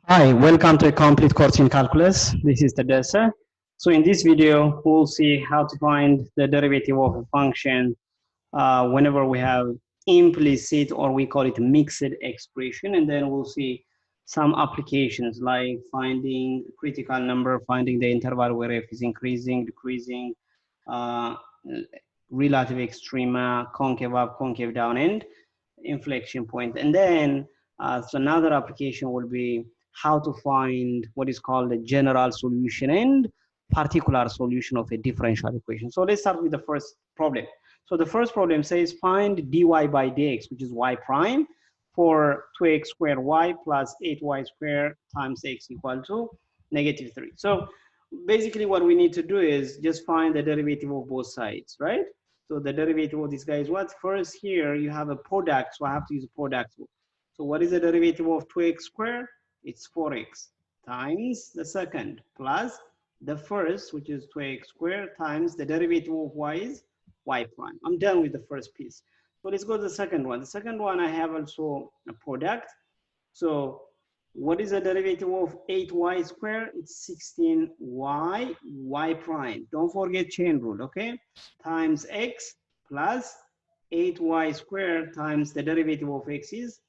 Hi, welcome to a complete course in calculus. This is Tadessa. So in this video, we'll see how to find the derivative of a function whenever we have implicit, or we call it mixed expression, and then we'll see some applications like finding critical number, finding the interval where f is increasing, decreasing, uh, relative extrema, concave up, concave down, and inflection point. And then so another application will be how to find what is called the general solution and particular solution of a differential equation. So let's start with the first problem. So the first problem says find dy by dx, which is y prime, for 2x squared y plus 8y squared times x equal to -3. So basically what we need to do is just find the derivative of both sides, right? So the derivative of this guy is what? First here you have a product, so I have to use a product rule. So what is the derivative of 2x squared? It's 4x times the second plus the first, which is 2x squared, times the derivative of y is y prime. I'm done with the first piece. So let's go to the second one. The second one, I have also a product. So what is the derivative of 8y squared? It's 16y, y prime. Don't forget chain rule, okay? Times x plus 8y squared times the derivative of x is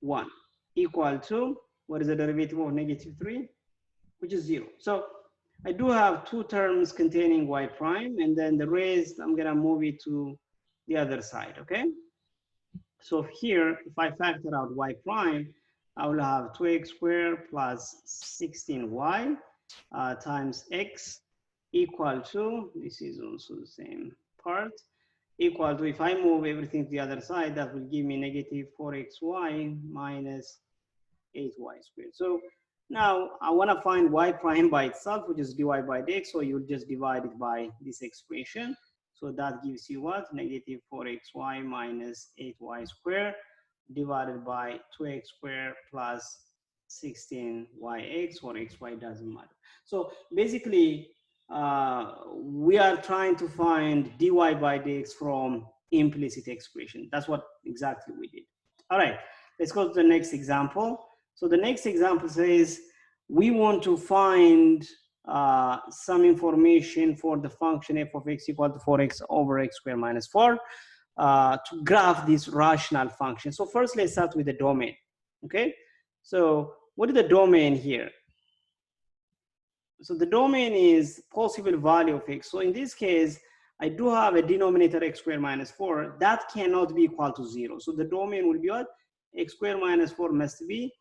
1 equal to, what is the derivative of -3? Which is 0. So I do have two terms containing y prime, and then the rest, I'm gonna move it to the other side, okay? So here, if I factor out y prime, I will have 2x squared plus 16y times x equal to, this is also the same part, equal to, if I move everything to the other side, that will give me -4xy minus 8y squared. So now I want to find y prime by itself, which is dy by dx, so you'll just divide it by this expression. So that gives you what? -4xy minus 8y squared divided by 2x squared plus 16yx, or xy, doesn't matter. So basically, we are trying to find dy by dx from implicit expression. That's what exactly we did. All right, let's go to the next example. So the next example says we want to find some information for the function f of x equal to 4x over x squared minus 4 to graph this rational function. So first, let's start with the domain. Okay, so what is the domain here? So the domain is possible value of x. So in this case, I do have a denominator x squared minus 4 that cannot be equal to 0. So the domain will be what? X squared minus 4 must be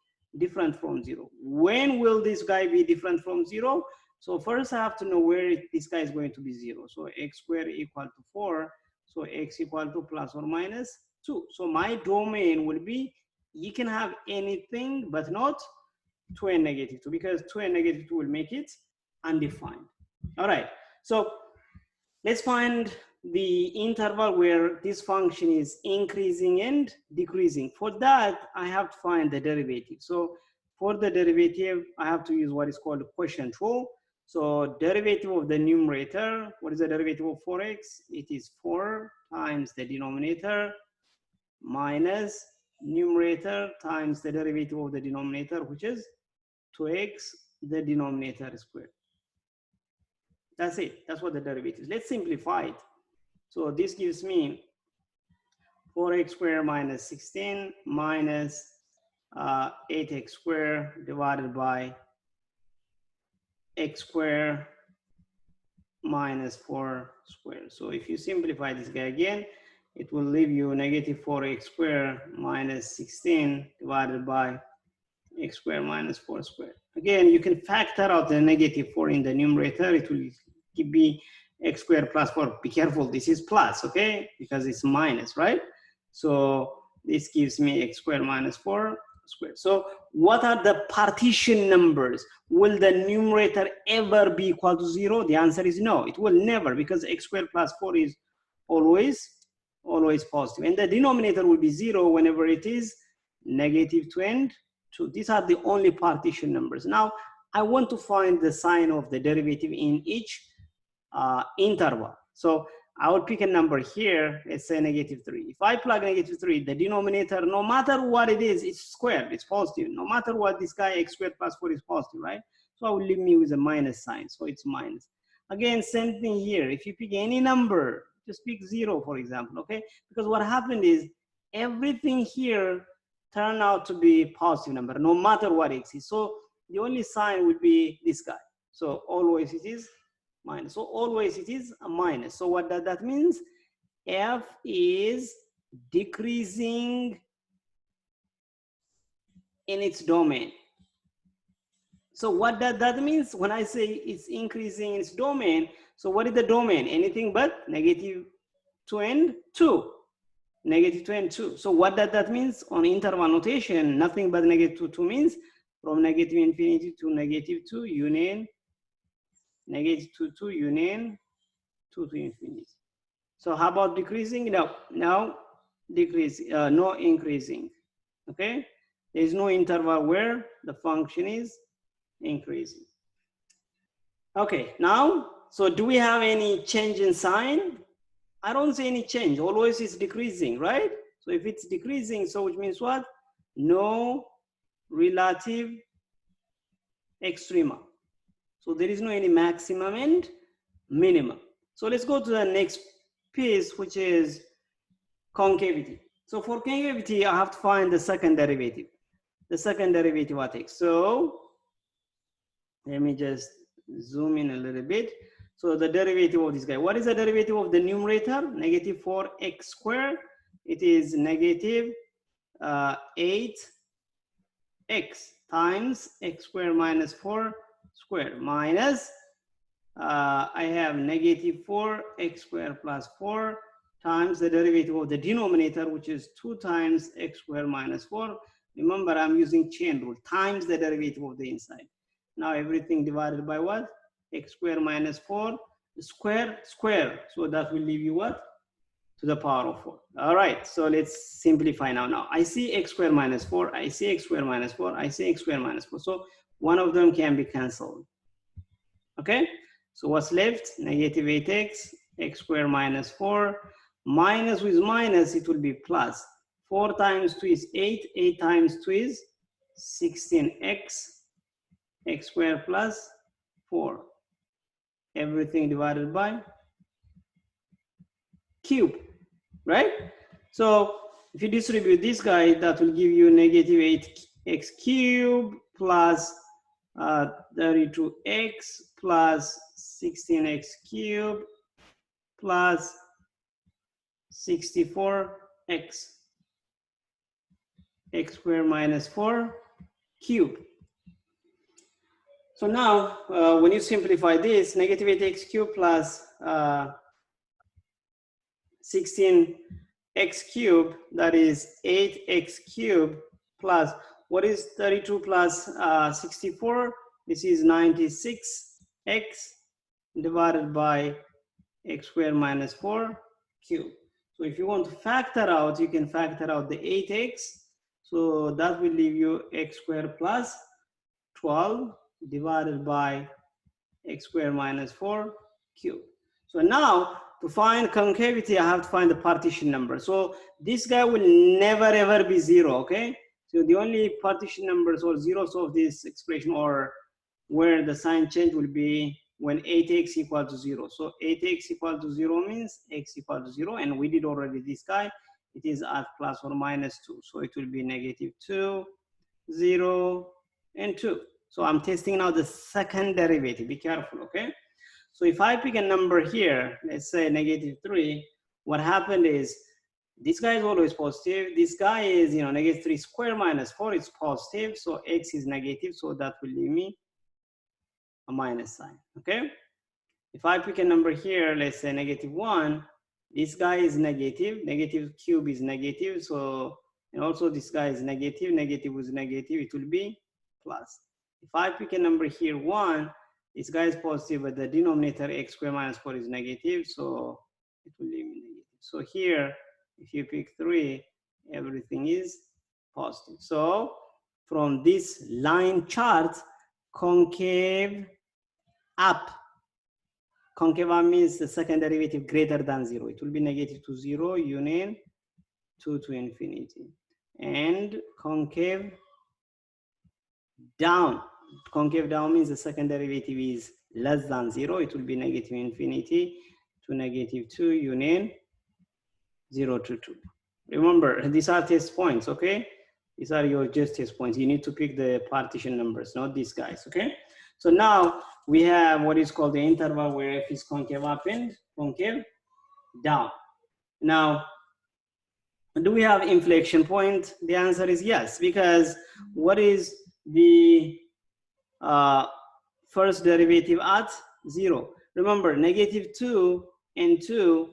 different from 0. When will this guy be different from 0? So first I have to know where this guy is going to be 0. So x squared equal to 4. So x equal to plus or minus 2. So my domain will be, you can have anything but not 2 and -2, because 2 and -2 will make it undefined. All right, so let's find the interval where this function is increasing and decreasing. For that, I have to find the derivative. So for the derivative, I have to use what is called a quotient rule. So derivative of the numerator, what is the derivative of 4x? It is 4 times the denominator minus numerator times the derivative of the denominator, which is 2x, the denominator squared. That's it. That's what the derivative is. Let's simplify it. So this gives me 4x squared minus 16 minus 8x squared divided by x squared minus 4 squared. So if you simplify this guy again, it will leave you -4x squared minus 16 divided by x squared minus 4 squared. Again, you can factor out the -4 in the numerator. It will be x squared plus 4. Be careful, this is plus, okay? Because it's minus, right? So this gives me x squared minus 4 squared. So what are the partition numbers? Will the numerator ever be equal to 0? The answer is no, it will never, because x squared plus 4 is always positive. And the denominator will be 0 whenever it is -2 and 2. These are the only partition numbers. Now, I want to find the sign of the derivative in each interval. So I would pick a number here, let's say -3. If I plug -3, the denominator, no matter what it is, it's squared, it's positive. No matter what, this guy x squared plus 4 is positive, right? So I will leave me with a minus sign, so it's minus. Again, same thing here. If you pick any number, just pick 0, for example, okay? Because what happened is everything here turned out to be positive number, no matter what x is. So the only sign would be this guy. So always it is minus. So always it is a minus. So what does that mean? F is decreasing in its domain. So what does that mean? When I say it's increasing its domain, so what is the domain? Anything but -2 and 2. -2 and 2. So what does that mean? On interval notation, nothing but -2 means from -infinity to -2 union -2 to union 2 to infinity. So how about decreasing? Now decreasing, no increasing. Okay, there is no interval where the function is increasing. Okay, now, so do we have any change in sign? I don't see any change. Always it's decreasing, right? So if it's decreasing, so which means what? No relative extrema. So there is no any maximum and minimum. So let's go to the next piece, which is concavity. So for concavity, I have to find the second derivative. The second derivative of x. So let me just zoom in a little bit. So the derivative of this guy. What is the derivative of the numerator? -4x squared. It is -8x times x squared minus 4 squared minus I have -4x squared plus 4 times the derivative of the denominator, which is 2 times x squared minus 4. Remember, I'm using chain rule, times the derivative of the inside. Now everything divided by what? X squared minus 4 square. So that will leave you what? To the power of 4. All right, so let's simplify now. Now I see x squared minus 4, I see x squared minus 4, I see x squared minus 4. So one of them can be cancelled. Okay, so what's left? -8x, x squared minus 4, minus with minus, it will be plus. 4 times 2 is 8, 8 times 2 is 16x, x squared plus 4. Everything divided by cube, right? So if you distribute this guy, that will give you -8x cubed plus 32x plus 16x cubed plus 64x, x squared minus 4 cubed. So now when you simplify this, -8x cubed plus 16x cubed, that is 8x cubed plus, what is 32 plus 64? This is 96x divided by x squared minus 4 cubed. So if you want to factor out, you can factor out the 8x. So that will leave you x squared plus 12 divided by x squared minus 4 cubed. So now to find concavity, I have to find the partition number. So this guy will never ever be 0, okay? So the only partition numbers or zeros of this expression, or where the sign change, will be when 8x equal to 0. So 8x equal to 0 means x equal to 0, and we did already this guy. It is at plus or minus 2. So it will be -2, 0, and 2. So I'm testing now the second derivative. Be careful, okay? So if I pick a number here, let's say -3, what happened is this guy is always positive. This guy is, -3 squared minus 4 is positive. So x is negative. So that will leave me a minus sign, okay? If I pick a number here, let's say -1, this guy is negative. Negative cube is negative. So, and also this guy is negative. Negative with negative, it will be plus. If I pick a number here, 1, this guy is positive, but the denominator x squared minus 4 is negative, so it will leave me negative. So here, if you pick 3, everything is positive. So from this line chart, concave up concave means the second derivative greater than 0. It will be negative to 0 union 2 to infinity. And concave down means the second derivative is less than 0. It will be negative infinity to negative 2 union 0 to 2. Remember, these are test points, okay? These are your just test points. You need to pick the partition numbers, not these guys, okay? So now we have what is called the interval where f is concave up and concave down. Now, do we have inflection point? The answer is yes, because what is the first derivative at 0? Remember, negative 2 and 2,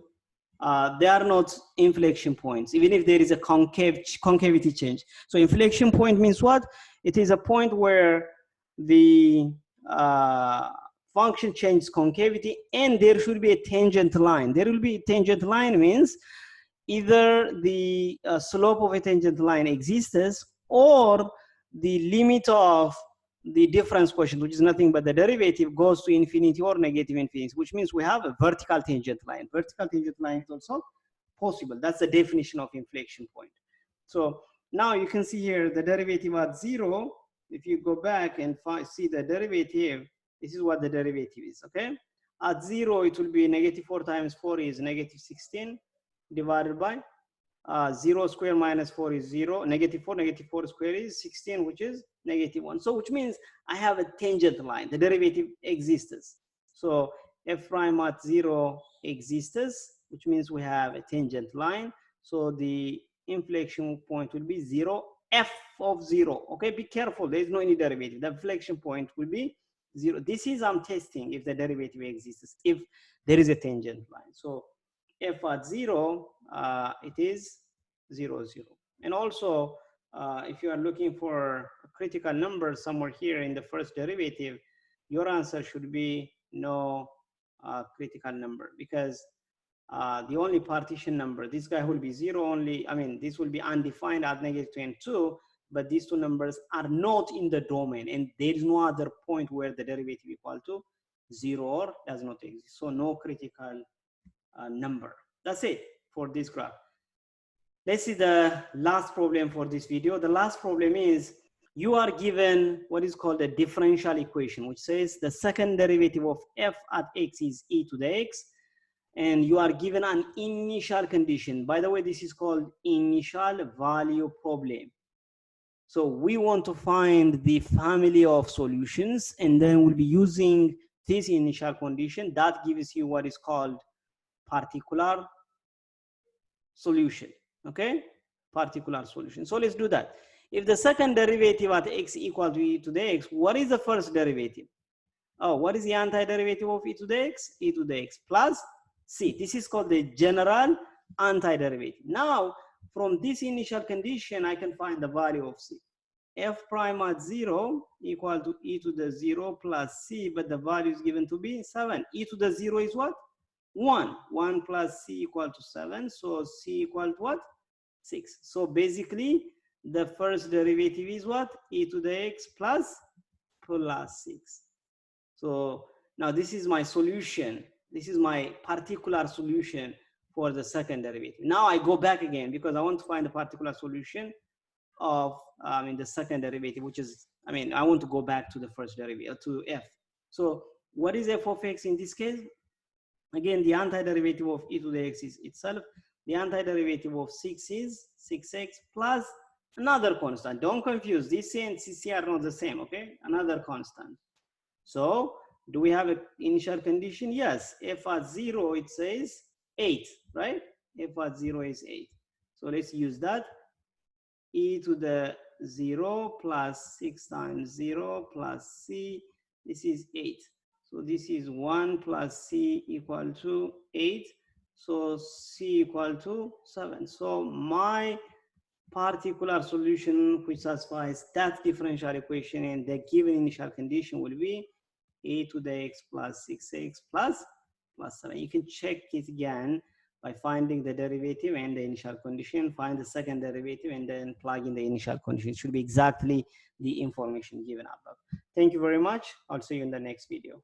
they are not inflection points, even if there is a concavity change. So inflection point means what? It is a point where the function changes concavity and there should be a tangent line. There will be a tangent line means either the slope of a tangent line exists or the limit of the difference quotient, which is nothing but the derivative, goes to infinity or negative infinity, which means we have a vertical tangent line. Vertical tangent line is also possible. That's the definition of inflection point. So now you can see here the derivative at 0. If you go back and see the derivative, this is what the derivative is, okay? At 0, it will be negative 4 times 4 is negative 16 divided by 0 square minus 4 is 0. Negative 4 square is 16, which is negative 1. So which means I have a tangent line. The derivative exists. So f prime at 0 exists, which means we have a tangent line. So the inflection point will be 0, f of 0. Okay, be careful. There is no any derivative. The inflection point will be 0. This is I'm testing if the derivative exists, if there is a tangent line. So f at 0, it is 0, 0. And also, if you are looking for a critical number somewhere here in the first derivative, your answer should be no critical number, because the only partition number, this guy will be 0 only, I mean, this will be undefined at negative 2 and 2, but these two numbers are not in the domain, and there is no other point where the derivative equal to 0 or does not exist. So no critical number. That's it for this graph. Let's see the last problem for this video. The last problem is you are given what is called a differential equation, which says the second derivative of f at x is e to the x, and you are given an initial condition. By the way, this is called initial value problem. So we want to find the family of solutions, and then we'll be using this initial condition that gives you what is called particular solution. Okay, particular solution. So let's do that. If the second derivative at x equal to e to the x, what is the first derivative? Oh, what is the antiderivative of e to the x? E to the x plus c. This is called the general antiderivative. Now, from this initial condition, I can find the value of c. F prime at 0 equal to e to the 0 plus c, but the value is given to be 7. E to the 0 is what? 1. 1 plus c equal to 7. So c equal to what? 6. So basically, the first derivative is what? E to the x plus 6. So now this is my solution. This is my particular solution for the second derivative. Now I go back again because I want to find the particular solution of the second derivative, which is, I want to go back to the first derivative, to f. So what is f of x in this case? Again, the antiderivative of e to the x is itself. The antiderivative of 6 is 6x plus another constant. Don't confuse, this c and cc are not the same, okay? Another constant. So do we have an initial condition? Yes, f at 0, it says 8, right? F at 0 is 8. So let's use that. E to the 0 plus 6 times 0 plus c, this is 8. So this is 1 plus c equal to 8. So c equal to 7. So my particular solution which satisfies that differential equation and the given initial condition will be e to the x plus 6x plus 7. You can check it again by finding the derivative and the initial condition, find the second derivative, and then plug in the initial condition. It should be exactly the information given above. Thank you very much. I'll see you in the next video.